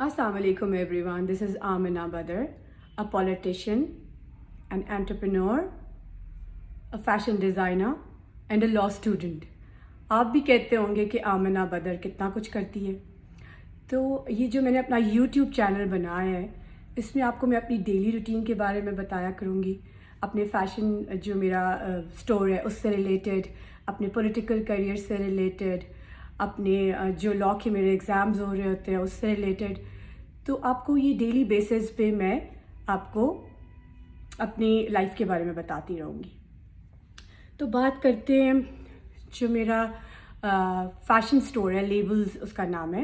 Assalamu alaikum everyone. This is Amina Badr, a politician, an entrepreneur, a fashion designer and a law student. آپ بھی کہتے ہوں گے کہ آمنہ بدر کتنا کچھ کرتی ہے. تو یہ جو میں نے اپنا یوٹیوب چینل بنایا ہے اس میں آپ کو میں اپنی ڈیلی روٹین کے بارے میں بتایا کروں گی, اپنے فیشن جو میرا سٹور ہے اس سے ریلیٹڈ, اپنے پولیٹیکل کیریئر سے ریلیٹڈ, اپنے جو لاء کے میرے ایگزامز ہو رہے ہوتے ہیں اس سے ریلیٹڈ. تو آپ کو یہ ڈیلی بیسس پہ میں آپ کو اپنی لائف کے بارے میں بتاتی رہوں گی. تو بات کرتے ہیں جو میرا فیشن سٹور ہے, لیبلز اس کا نام ہے,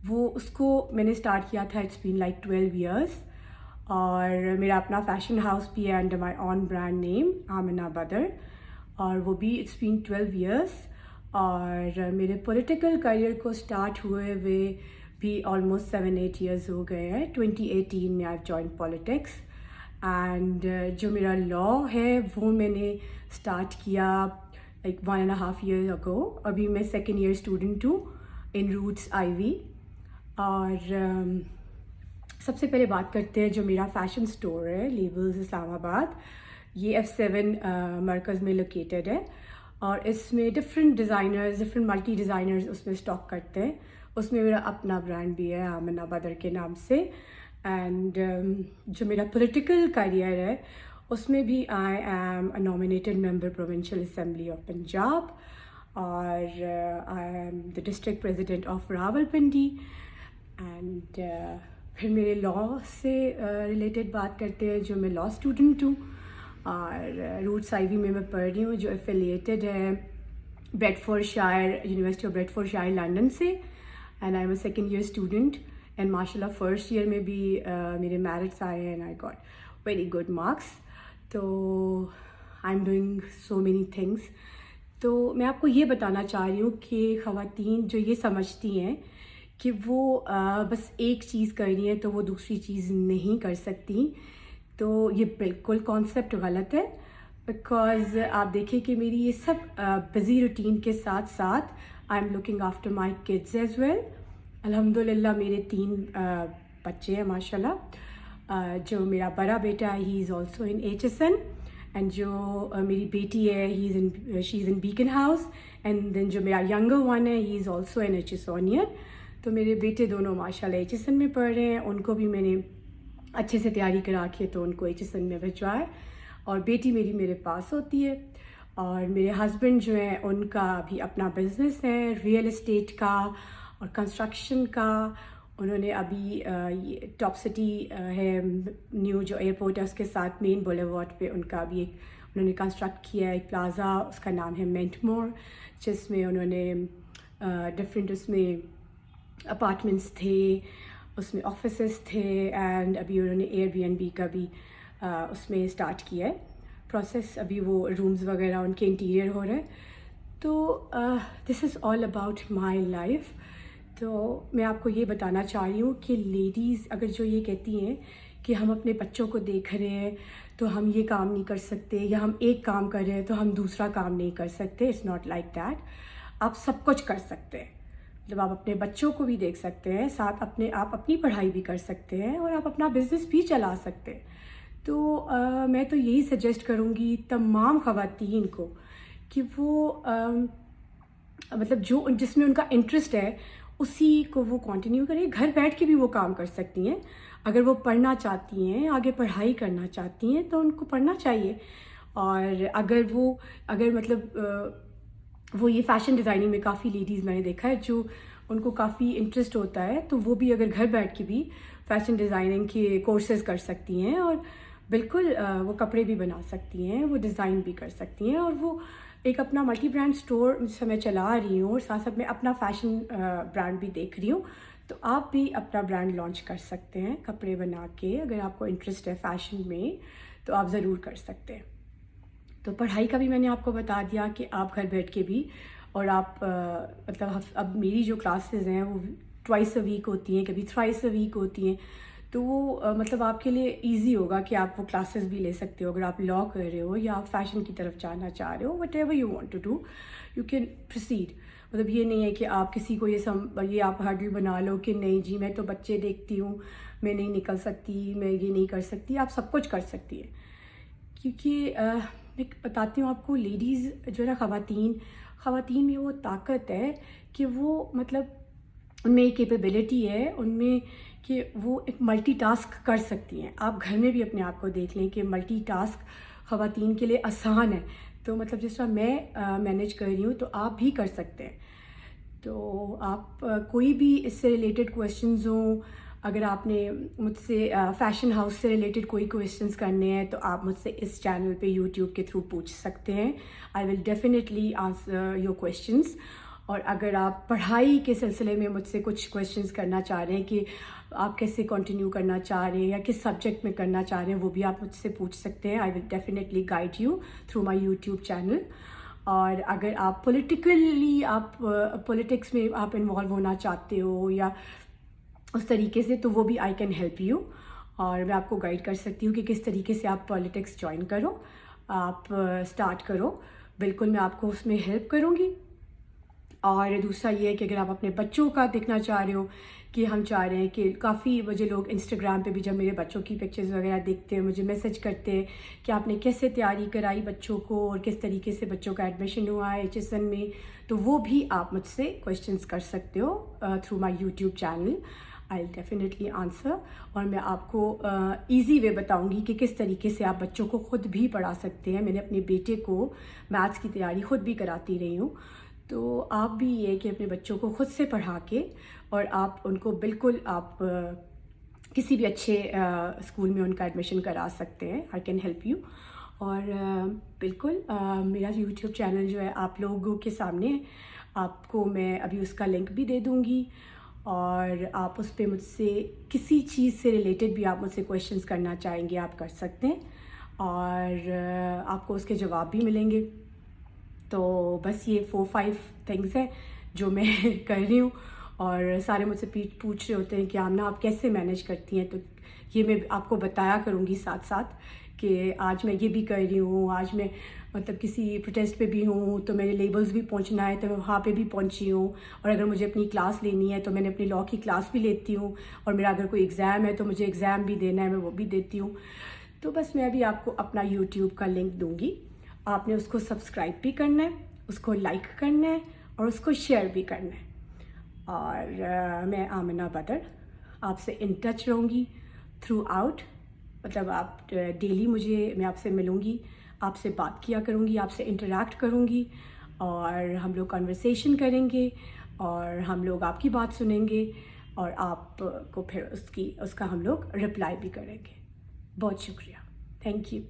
وہ اس کو میں نے اسٹارٹ کیا تھا, اٹس بین لائک 12 ایئرس. اور میرا اپنا فیشن ہاؤس بھی ہے under my own brand name Amna Badr, اور وہ بھی اٹس بین 12 ایئرس. اور میرے پولیٹیکل کیریئر کو اسٹارٹ ہوئے ہوئے بھی آلموسٹ 7-8 ایئرز ہو گئے ہیں. 2018 میں آئی جوائن پالیٹکس. اینڈ جو میرا لاء ہے وہ میں نے اسٹارٹ کیا لائک 1.5 years ago. ابھی میں سیکنڈ ایئر اسٹوڈنٹ ہوں ان روٹس آئی وی. اور سب سے پہلے بات کرتے ہیں جو میرا فیشن سٹور ہے لیبلز اسلام آباد, یہ F7 مرکز میں لوکیٹڈ ہے. اور اس میں different designers, different multi designers اس میں اسٹاک کرتے ہیں. اس میں میرا اپنا برانڈ بھی ہے آمنہ بدر کے نام سے. اینڈ جو میرا پولیٹیکل کیریئر ہے اس میں بھی I am a nominated member provincial assembly of Punjab, اور I am the district president of Rawalpindi. And پھر میرے لاء سے ریلیٹڈ بات کرتے ہیں, جو میں لاء اسٹوڈنٹ ہوں اور روٹس آئی وی میں پڑھ رہی ہوں, جو ایفیلیٹڈ ہے Bradfordshire, university of Bradfordshire London سے. And I am a second year student, and ماشاء اللہ فرسٹ ایئر میں بھی میرے میرٹس آئے ہیں, and I got very good marks. تو I am doing so many things. تو میں آپ کو یہ بتانا چاہ رہی ہوں کہ خواتین جو یہ سمجھتی ہیں کہ وہ بس ایک چیز کرنی ہے تو وہ دوسری چیز نہیں کر سکتی, تو یہ بالکل کانسیپٹ غلط ہے. بیکاز آپ دیکھیں کہ میری یہ سب بزی روٹین کے ساتھ ساتھ I am looking after my kids as well. الحمد للہ میرے 3 بچے ہیں ماشاء اللہ. جو میرا بڑا بیٹا ہے he is also in HSN, and جو میری بیٹی ہے she is in Beaconhouse. And then جو میرا ینگر ون ہے he is also in HSonian. تو میرے بیٹے دونوں ماشاء اللہ HSN میں پڑھ رہے ہیں. ان کو بھی میں نے اچھے سے تیاری کرا کے تو ان کو HSN میں بھیجوا ہے, اور بیٹی میری میرے پاس ہوتی ہے. اور میرے ہسبینڈ جو ہیں ان کا بھی اپنا بزنس ہے ریئل اسٹیٹ کا اور کنسٹرکشن کا. انہوں نے ابھی ٹاپ سٹی ہے نیو جو ایئرپورٹ ہے اس کے ساتھ مین بولیوارڈ پہ ان کا بھی ایک انہوں نے کنسٹرکٹ کیا ہے ایک پلازا, اس کا نام ہے مینٹمور, جس میں انہوں نے ڈفرینٹ اس میں اپارٹمنٹس تھے, اس میں آفیسز تھے. اینڈ ابھی انہوں نے Airbnb کا بھی اس میں اسٹارٹ کیا ہے پروسیس. ابھی وہ رومز وغیرہ ان کے انٹیریئر ہو رہے ہیں. تو دس از آل اباؤٹ مائی لائف. تو میں آپ کو یہ بتانا چاہ رہی ہوں کہ لیڈیز اگر جو یہ کہتی ہیں کہ ہم اپنے بچوں کو دیکھ رہے ہیں تو ہم یہ کام نہیں کر سکتے, یا ہم ایک کام کر رہے ہیں تو ہم دوسرا کام نہیں کر سکتے, اٹس ناٹ لائک دیٹ. آپ سب کچھ کر سکتے ہیں. مطلب آپ اپنے بچوں کو بھی دیکھ سکتے ہیں, ساتھ آپ اپنی پڑھائی بھی کر سکتے ہیں, اور آپ اپنا بزنس بھی چلا سکتے ہیں. تو میں تو یہی سجیسٹ کروں گی تمام خواتین کو کہ وہ مطلب جو جس میں ان کا انٹرسٹ ہے اسی کو وہ کنٹینیو کریں. گھر بیٹھ کے بھی وہ کام کر سکتی ہیں. اگر وہ پڑھنا چاہتی ہیں, آگے پڑھائی کرنا چاہتی ہیں تو ان کو پڑھنا چاہیے. اور اگر مطلب وہ یہ فیشن ڈیزائننگ میں کافی لیڈیز میں نے دیکھا ہے جو ان کو کافی انٹرسٹ ہوتا ہے, تو وہ بھی اگر گھر بیٹھ کے بھی فیشن ڈیزائننگ کے کورسز کر سکتی ہیں, اور بالکل وہ کپڑے بھی بنا سکتی ہیں, وہ ڈیزائن بھی کر سکتی ہیں. اور وہ ایک اپنا ملٹی برانڈ سٹور جسے میں چلا رہی ہوں, اور ساتھ ساتھ میں اپنا فیشن برانڈ بھی دیکھ رہی ہوں. تو آپ بھی اپنا برانڈ لانچ کر سکتے ہیں کپڑے بنا کے. اگر آپ کو انٹرسٹ ہے فیشن میں تو آپ ضرور کر سکتے ہیں. تو پڑھائی کا بھی میں نے آپ کو بتا دیا کہ آپ گھر بیٹھ کے بھی, اور آپ مطلب اب میری جو کلاسز ہیں وہ ٹوائس اے ویک ہوتی ہیں, کبھی تھرائس اے ویک ہوتی ہیں. تو وہ مطلب آپ کے لیے ایزی ہوگا کہ آپ وہ کلاسز بھی لے سکتے ہو. اگر آپ لاء کر رہے ہو یا آپ فیشن کی طرف جانا چاہ رہے ہو, whatever you want to do you can proceed. مطلب یہ نہیں ہے کہ آپ کسی کو یہ آپ ہرڈل بنا لو کہ نہیں جی میں تو بچے دیکھتی ہوں، میں نہیں نکل سکتی، میں یہ نہیں کر سکتی. آپ سب کچھ کر سکتی ہیں. کیونکہ میں بتاتی ہوں آپ کو، لیڈیز جو ہے نا، خواتین میں وہ طاقت ہے کہ وہ مطلب ان میں ایک کیپیبلٹی ہے ان میں کہ وہ ایک ملٹی ٹاسک کر سکتی ہیں. آپ گھر میں بھی اپنے آپ کو دیکھ لیں کہ ملٹی ٹاسک خواتین کے لیے آسان ہے. تو مطلب جس طرح میں مینیج کر رہی ہوں تو آپ بھی کر سکتے ہیں. تو آپ کوئی بھی اس سے ریلیٹڈ کویشچنز ہوں، اگر آپ نے مجھ سے فیشن ہاؤس سے ریلیٹڈ کوئی کویشچنز کرنے ہیں تو آپ مجھ سے اس چینل پہ یوٹیوب کے تھرو پوچھ سکتے ہیں. I will definitely answer your questions. اور اگر آپ پڑھائی کے سلسلے میں مجھ سے کچھ کویشچنز کرنا چاہ رہے ہیں کہ آپ کیسے کنٹینیو کرنا چاہ رہے ہیں یا کس سبجیکٹ میں کرنا چاہ رہے ہیں، وہ بھی آپ مجھ سے پوچھ سکتے ہیں. I will definitely guide you through my YouTube channel. اور اگر آپ پولیٹکس میں آپ انوالو ہونا چاہتے ہو یا اس طریقے سے، تو وہ بھی آئی کین ہیلپ یو. اور میں آپ کو گائیڈ کر سکتی ہوں کہ کس طریقے سے آپ پولیٹکس جوائن کرو، آپ اسٹارٹ کرو. بالکل میں آپ کو اس میں ہیلپ کروں گی. اور دوسرا یہ ہے کہ اگر آپ اپنے بچوں کا دیکھنا چاہ رہے ہو، کہ ہم چاہ رہے ہیں کہ کافی مجھے لوگ انسٹاگرام پہ بھی جب میرے بچوں کی پکچرز وغیرہ دیکھتے ہیں مجھے میسج کرتے ہیں کہ آپ نے کیسے تیاری کرائی بچوں کو اور کس طریقے سے بچوں کا ایڈمیشن ہوا ہے HSN میں، تو وہ بھی آپ مجھ سے کویشچنس کر سکتے ہو through my YouTube channel. I will definitely answer. اور میں آپ کو ایزی وے بتاؤں گی کہ کس طریقے سے آپ بچوں کو خود بھی پڑھا سکتے ہیں. میں نے اپنے بیٹے کو میتھس کی تیاری خود بھی کراتی رہی ہوں. تو آپ بھی یہ کہ اپنے بچوں کو خود سے پڑھا کے اور آپ ان کو بالکل آپ کسی بھی اچھے اسکول میں ان کا ایڈمیشن کرا سکتے ہیں. I can help you. اور بالکل میرا یوٹیوب چینل جو ہے آپ لوگوں کے سامنے، آپ کو میں ابھی اس کا لنک بھی دے دوں گی. اور آپ اس پہ مجھ سے کسی چیز سے ریلیٹڈ بھی آپ مجھ سے کویشچنس کرنا چاہیں گے آپ کر سکتے ہیں، اور آپ کو اس کے جواب بھی ملیں گے. تو بس یہ 4-5 تھنگس ہیں جو میں کر رہی ہوں. اور سارے مجھ سے پوچھ رہے ہوتے ہیں کہ آمنہ آپ کیسے مینیج کرتی ہیں، تو یہ میں آپ کو بتایا کروں گی ساتھ ساتھ کہ آج میں یہ بھی کر رہی ہوں. آج میں مطلب کسی پروٹیسٹ پہ بھی ہوں تو میرے لیبلز بھی پہنچنا ہے تو میں وہاں پہ بھی پہنچی ہوں. اور اگر مجھے اپنی کلاس لینی ہے تو میں نے اپنی لاء کی کلاس بھی لیتی ہوں. اور میرا اگر کوئی ایگزام ہے تو مجھے ایگزام بھی دینا ہے، میں وہ بھی دیتی ہوں. تو بس میں ابھی آپ کو اپنا یوٹیوب کا لنک دوں گی. آپ نے اس کو سبسکرائب بھی کرنا ہے، اس کو لائک کرنا ہے اور اس کو شیئر بھی کرنا ہے. اور میں آمنہ بدر آپ سے ان ٹچ رہوں گی تھرو آؤٹ. مطلب آپ ڈیلی میں آپ سے ملوں گی، آپ سے بات کیا کروں گی، آپ سے انٹریکٹ کروں گی، اور ہم لوگ کنورسیشن کریں گے، اور ہم لوگ آپ کی بات سنیں گے، اور آپ کو پھر اس کا ہم لوگ رپلائی بھی کریں گے. بہت شکریہ. Thank you.